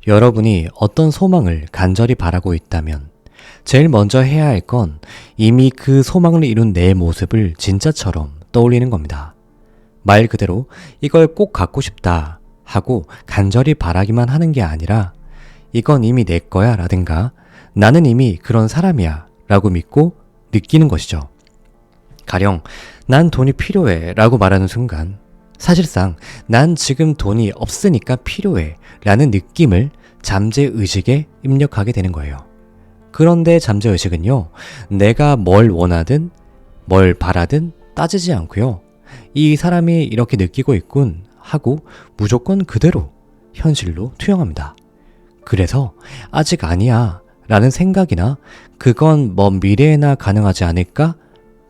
여러분이 어떤 소망을 간절히 바라고 있다면 제일 먼저 해야 할 건 이미 그 소망을 이룬 내 모습을 진짜처럼 떠올리는 겁니다. 말 그대로 이걸 꼭 갖고 싶다 하고 간절히 바라기만 하는 게 아니라 이건 이미 내 거야 라든가 나는 이미 그런 사람이야 라고 믿고 느끼는 것이죠. 가령 난 돈이 필요해 라고 말하는 순간 사실상 난 지금 돈이 없으니까 필요해 라는 느낌을 잠재의식에 입력하게 되는 거예요. 그런데 잠재의식은요, 내가 뭘 원하든 뭘 바라든 따지지 않고요. 이 사람이 이렇게 느끼고 있군 하고 무조건 그대로 현실로 투영합니다. 그래서 아직 아니야 라는 생각이나 그건 먼 미래에나 가능하지 않을까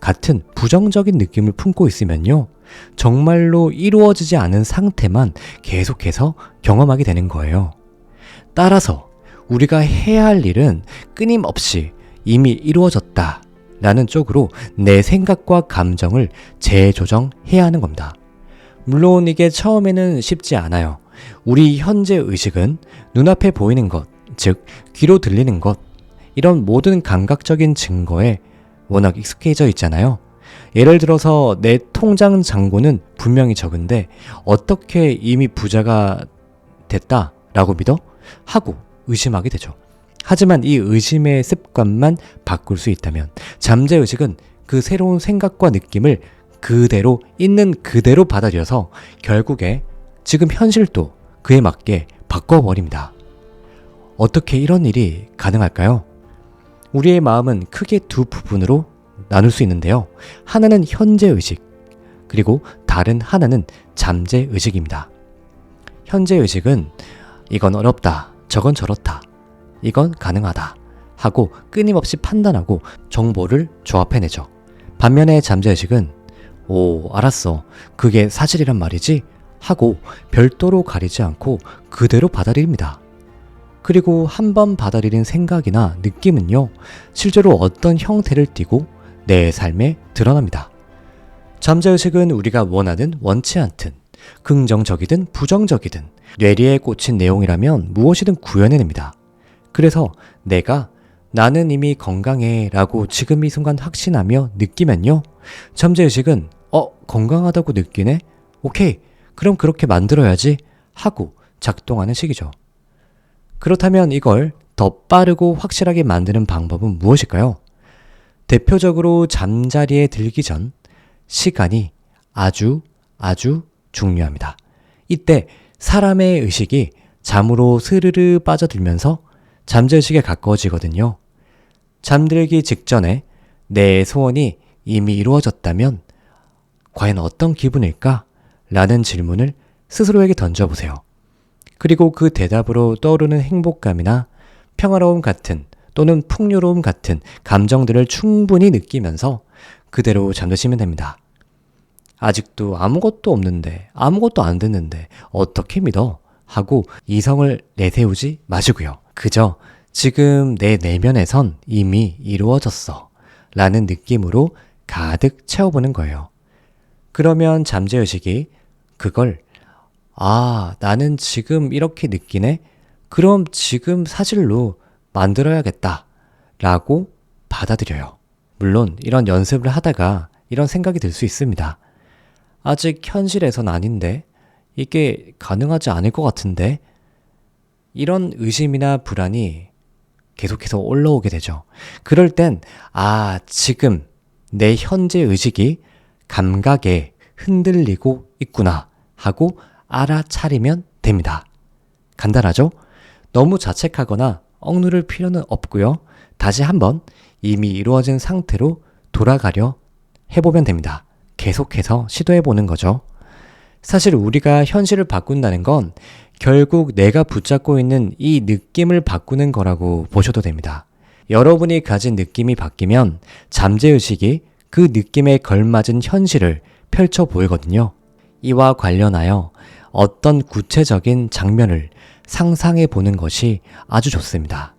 같은 부정적인 느낌을 품고 있으면요. 정말로 이루어지지 않은 상태만 계속해서 경험하게 되는 거예요. 따라서 우리가 해야 할 일은 끊임없이 이미 이루어졌다 라는 쪽으로 내 생각과 감정을 재조정해야 하는 겁니다. 물론 이게 처음에는 쉽지 않아요. 우리 현재 의식은 눈앞에 보이는 것, 즉 귀로 들리는 것, 이런 모든 감각적인 증거에 워낙 익숙해져 있잖아요. 예를 들어서 내 통장 잔고는 분명히 적은데 어떻게 이미 부자가 됐다라고 믿어? 하고 의심하게 되죠. 하지만 이 의심의 습관만 바꿀 수 있다면 잠재의식은 그 새로운 생각과 느낌을 그대로 있는 그대로 받아들여서 결국에 지금 현실도 그에 맞게 바꿔버립니다. 어떻게 이런 일이 가능할까요? 우리의 마음은 크게 두 부분으로 나눌 수 있는데요. 하나는 현재의식, 그리고 다른 하나는 잠재의식입니다. 현재의식은 이건 어렵다, 저건 저렇다, 이건 가능하다 하고 끊임없이 판단하고 정보를 조합해내죠. 반면에 잠재의식은 오, 알았어. 그게 사실이란 말이지? 하고 별도로 가리지 않고 그대로 받아들입니다. 그리고 한번 받아들인 생각이나 느낌은요, 실제로 어떤 형태를 띠고 내 삶에 드러납니다. 잠재의식은 우리가 원하든 원치 않든 긍정적이든 부정적이든 뇌리에 꽂힌 내용이라면 무엇이든 구현해냅니다. 그래서 나는 이미 건강해 라고 지금 이 순간 확신하며 느끼면요, 잠재의식은 건강하다고 느끼네? 오케이, 그럼 그렇게 만들어야지 하고 작동하는 식이죠. 그렇다면 이걸 더 빠르고 확실하게 만드는 방법은 무엇일까요? 대표적으로 잠자리에 들기 전 시간이 아주 중요합니다. 이때 사람의 의식이 잠으로 스르르 빠져들면서 잠재의식에 가까워지거든요. 잠들기 직전에 내 소원이 이미 이루어졌다면 과연 어떤 기분일까? 라는 질문을 스스로에게 던져보세요. 그리고 그 대답으로 떠오르는 행복감이나 평화로움 같은 또는 풍요로움 같은 감정들을 충분히 느끼면서 그대로 잠드시면 됩니다. 아직도 아무것도 없는데, 아무것도 안 됐는데 어떻게 믿어? 하고 이성을 내세우지 마시고요. 그저 지금 내 내면에선 이미 이루어졌어 라는 느낌으로 가득 채워보는 거예요. 그러면 잠재의식이 그걸 나는 지금 이렇게 느끼네? 그럼 지금 사실로 만들어야겠다 라고 받아들여요. 물론 이런 연습을 하다가 이런 생각이 들 수 있습니다. 아직 현실에선 아닌데, 이게 가능하지 않을 것 같은데, 이런 의심이나 불안이 계속해서 올라오게 되죠. 그럴 땐 지금 내 현재 의식이 감각에 흔들리고 있구나 하고 알아차리면 됩니다. 간단하죠? 너무 자책하거나 억누를 필요는 없고요. 다시 한번 이미 이루어진 상태로 돌아가려 해보면 됩니다. 계속해서 시도해보는 거죠. 사실 우리가 현실을 바꾼다는 건 결국 내가 붙잡고 있는 이 느낌을 바꾸는 거라고 보셔도 됩니다. 여러분이 가진 느낌이 바뀌면 잠재의식이 그 느낌에 걸맞은 현실을 펼쳐 보이거든요. 이와 관련하여 어떤 구체적인 장면을 상상해 보는 것이 아주 좋습니다.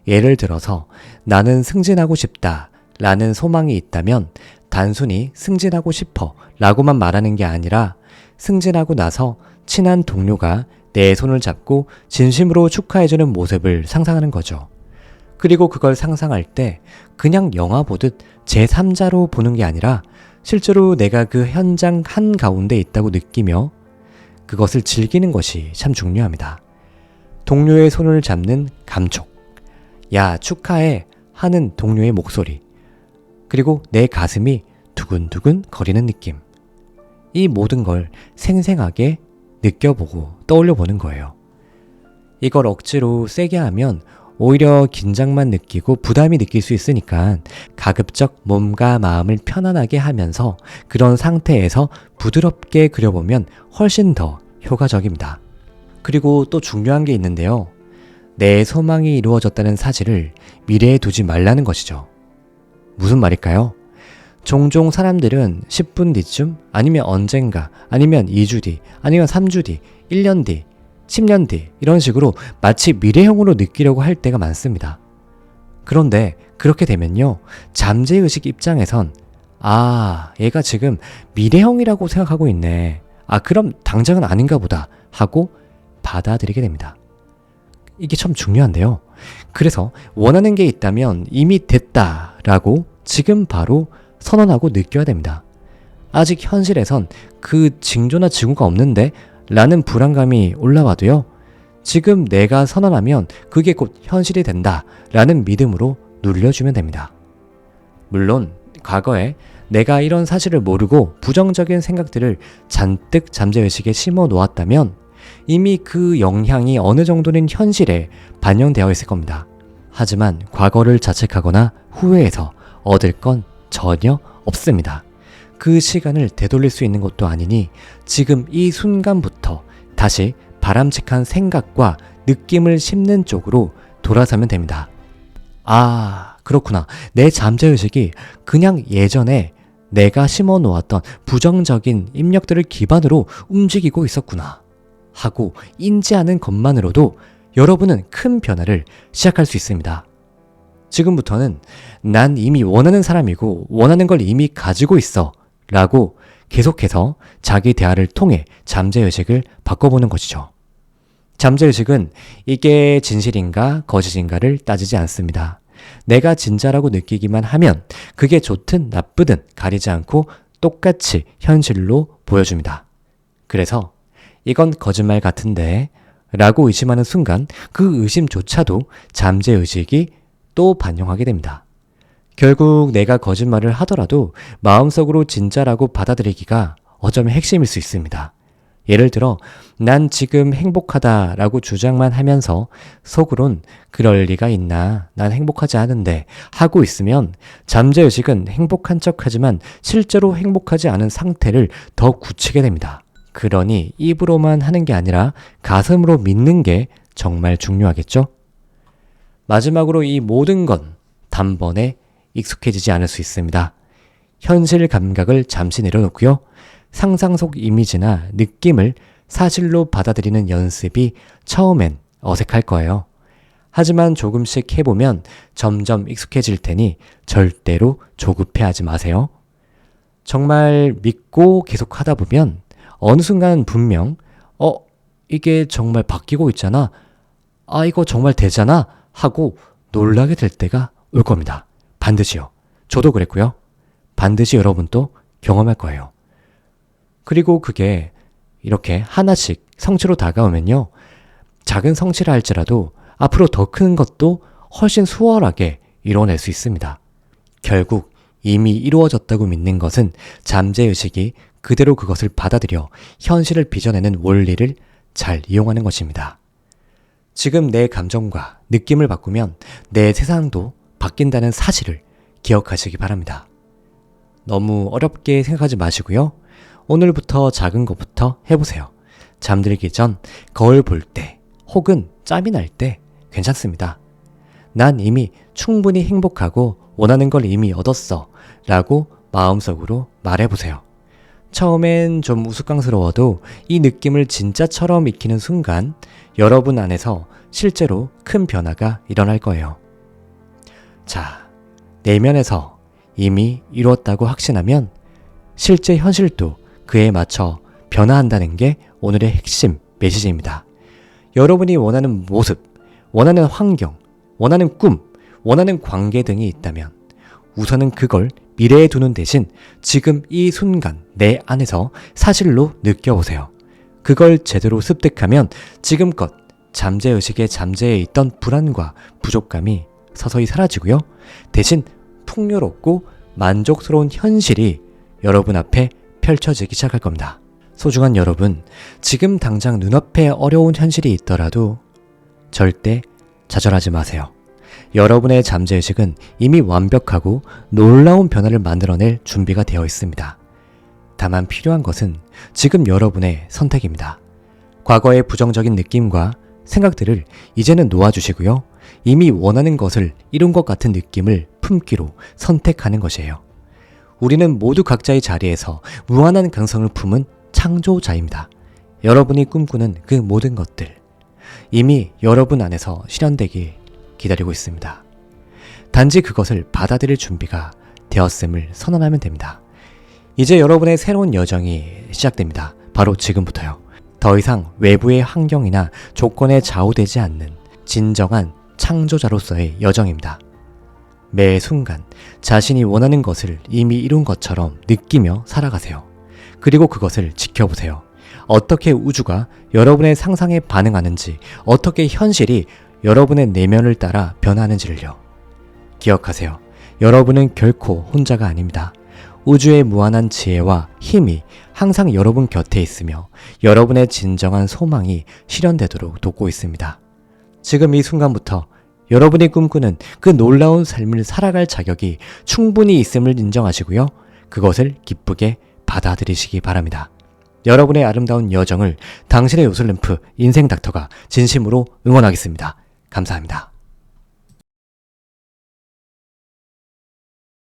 예를 들어서 나는 승진하고 싶다 라는 소망이 있다면 단순히 승진하고 싶어 라고만 말하는 게 아니라 승진하고 나서 친한 동료가 내 손을 잡고 진심으로 축하해주는 모습을 상상하는 거죠. 그리고 그걸 상상할 때 그냥 영화 보듯 제3자로 보는 게 아니라 실제로 내가 그 현장 한가운데 있다고 느끼며 그것을 즐기는 것이 참 중요합니다. 동료의 손을 잡는 감촉, 야 축하해 하는 동료의 목소리, 그리고 내 가슴이 두근두근 거리는 느낌. 이 모든 걸 생생하게 느껴보고 떠올려보는 거예요. 이걸 억지로 세게 하면 오히려 긴장만 느끼고 부담이 느낄 수 있으니까 가급적 몸과 마음을 편안하게 하면서 그런 상태에서 부드럽게 그려보면 훨씬 더 효과적입니다. 그리고 또 중요한 게 있는데요. 내 소망이 이루어졌다는 사실을 미래에 두지 말라는 것이죠. 무슨 말일까요? 종종 사람들은 10분 뒤쯤, 아니면 언젠가, 아니면 2주 뒤, 아니면 3주 뒤, 1년 뒤, 10년 뒤 이런 식으로 마치 미래형으로 느끼려고 할 때가 많습니다. 그런데 그렇게 되면요, 잠재의식 입장에선 얘가 지금 미래형이라고 생각하고 있네. 그럼 당장은 아닌가 보다 하고 받아들이게 됩니다. 이게 참 중요한데요. 그래서 원하는 게 있다면 이미 됐다라고 지금 바로 선언하고 느껴야 됩니다. 아직 현실에선 그 징조나 징후가 없는데 라는 불안감이 올라와도요, 지금 내가 선언하면 그게 곧 현실이 된다 라는 믿음으로 눌려주면 됩니다. 물론 과거에 내가 이런 사실을 모르고 부정적인 생각들을 잔뜩 잠재의식에 심어 놓았다면 이미 그 영향이 어느 정도는 현실에 반영되어 있을 겁니다. 하지만 과거를 자책하거나 후회해서 얻을 건 전혀 없습니다. 그 시간을 되돌릴 수 있는 것도 아니니 지금 이 순간부터 다시 바람직한 생각과 느낌을 심는 쪽으로 돌아서면 됩니다. 그렇구나. 내 잠재의식이 그냥 예전에 내가 심어 놓았던 부정적인 입력들을 기반으로 움직이고 있었구나 하고 인지하는 것만으로도 여러분은 큰 변화를 시작할 수 있습니다. 지금부터는 난 이미 원하는 사람이고 원하는 걸 이미 가지고 있어 라고 계속해서 자기 대화를 통해 잠재의식을 바꿔보는 것이죠. 잠재의식은 이게 진실인가 거짓인가를 따지지 않습니다. 내가 진짜라고 느끼기만 하면 그게 좋든 나쁘든 가리지 않고 똑같이 현실로 보여줍니다. 그래서 이건 거짓말 같은데 라고 의심하는 순간 그 의심조차도 잠재의식이 또 반영하게 됩니다. 결국 내가 거짓말을 하더라도 마음속으로 진짜라고 받아들이기가 어쩌면 핵심일 수 있습니다. 예를 들어 난 지금 행복하다라고 주장만 하면서 속으론 그럴 리가 있나, 난 행복하지 않은데 하고 있으면 잠재의식은 행복한 척하지만 실제로 행복하지 않은 상태를 더 굳히게 됩니다. 그러니 입으로만 하는 게 아니라 가슴으로 믿는 게 정말 중요하겠죠? 마지막으로 이 모든 건 단번에 익숙해지지 않을 수 있습니다. 현실 감각을 잠시 내려놓고요. 상상 속 이미지나 느낌을 사실로 받아들이는 연습이 처음엔 어색할 거예요. 하지만 조금씩 해보면 점점 익숙해질 테니 절대로 조급해하지 마세요. 정말 믿고 계속 하다 보면 어느 순간 분명 이게 정말 바뀌고 있잖아. 이거 정말 되잖아 하고 놀라게 될 때가 올 겁니다. 반드시요. 저도 그랬고요. 반드시 여러분도 경험할 거예요. 그리고 그게 이렇게 하나씩 성취로 다가오면요, 작은 성취라 할지라도 앞으로 더 큰 것도 훨씬 수월하게 이뤄낼 수 있습니다. 결국 이미 이루어졌다고 믿는 것은 잠재의식이 그대로 그것을 받아들여 현실을 빚어내는 원리를 잘 이용하는 것입니다. 지금 내 감정과 느낌을 바꾸면 내 세상도 바뀐다는 사실을 기억하시기 바랍니다. 너무 어렵게 생각하지 마시고요. 오늘부터 작은 것부터 해보세요. 잠들기 전 거울 볼 때 혹은 짬이 날 때 괜찮습니다. 난 이미 충분히 행복하고 원하는 걸 이미 얻었어 라고 마음속으로 말해보세요. 처음엔 좀 우스꽝스러워도 이 느낌을 진짜처럼 익히는 순간 여러분 안에서 실제로 큰 변화가 일어날 거예요. 자, 내면에서 이미 이루었다고 확신하면 실제 현실도 그에 맞춰 변화한다는 게 오늘의 핵심 메시지입니다. 여러분이 원하는 모습, 원하는 환경, 원하는 꿈, 원하는 관계 등이 있다면 우선은 그걸 미래에 두는 대신 지금 이 순간 내 안에서 사실로 느껴보세요. 그걸 제대로 습득하면 지금껏 잠재의식에 잠재해 있던 불안과 부족감이 서서히 사라지고요. 대신 풍요롭고 만족스러운 현실이 여러분 앞에 펼쳐지기 시작할 겁니다. 소중한 여러분, 지금 당장 눈앞에 어려운 현실이 있더라도 절대 좌절하지 마세요. 여러분의 잠재의식은 이미 완벽하고 놀라운 변화를 만들어낼 준비가 되어 있습니다. 다만 필요한 것은 지금 여러분의 선택입니다. 과거의 부정적인 느낌과 생각들을 이제는 놓아주시고요. 이미 원하는 것을 이룬 것 같은 느낌을 품기로 선택하는 것이에요. 우리는 모두 각자의 자리에서 무한한 가능성을 품은 창조자입니다. 여러분이 꿈꾸는 그 모든 것들 이미 여러분 안에서 실현되길 기다리고 있습니다. 단지 그것을 받아들일 준비가 되었음을 선언하면 됩니다. 이제 여러분의 새로운 여정이 시작됩니다. 바로 지금부터요. 더 이상 외부의 환경이나 조건에 좌우되지 않는 진정한 창조자로서의 여정입니다. 매 순간 자신이 원하는 것을 이미 이룬 것처럼 느끼며 살아가세요. 그리고 그것을 지켜보세요. 어떻게 우주가 여러분의 상상에 반응하는지, 어떻게 현실이 여러분의 내면을 따라 변하는지를요. 기억하세요. 여러분은 결코 혼자가 아닙니다. 우주의 무한한 지혜와 힘이 항상 여러분 곁에 있으며 여러분의 진정한 소망이 실현되도록 돕고 있습니다. 지금 이 순간부터 여러분이 꿈꾸는 그 놀라운 삶을 살아갈 자격이 충분히 있음을 인정하시고요. 그것을 기쁘게 받아들이시기 바랍니다. 여러분의 아름다운 여정을 당신의 요술램프 인생닥터가 진심으로 응원하겠습니다. 감사합니다.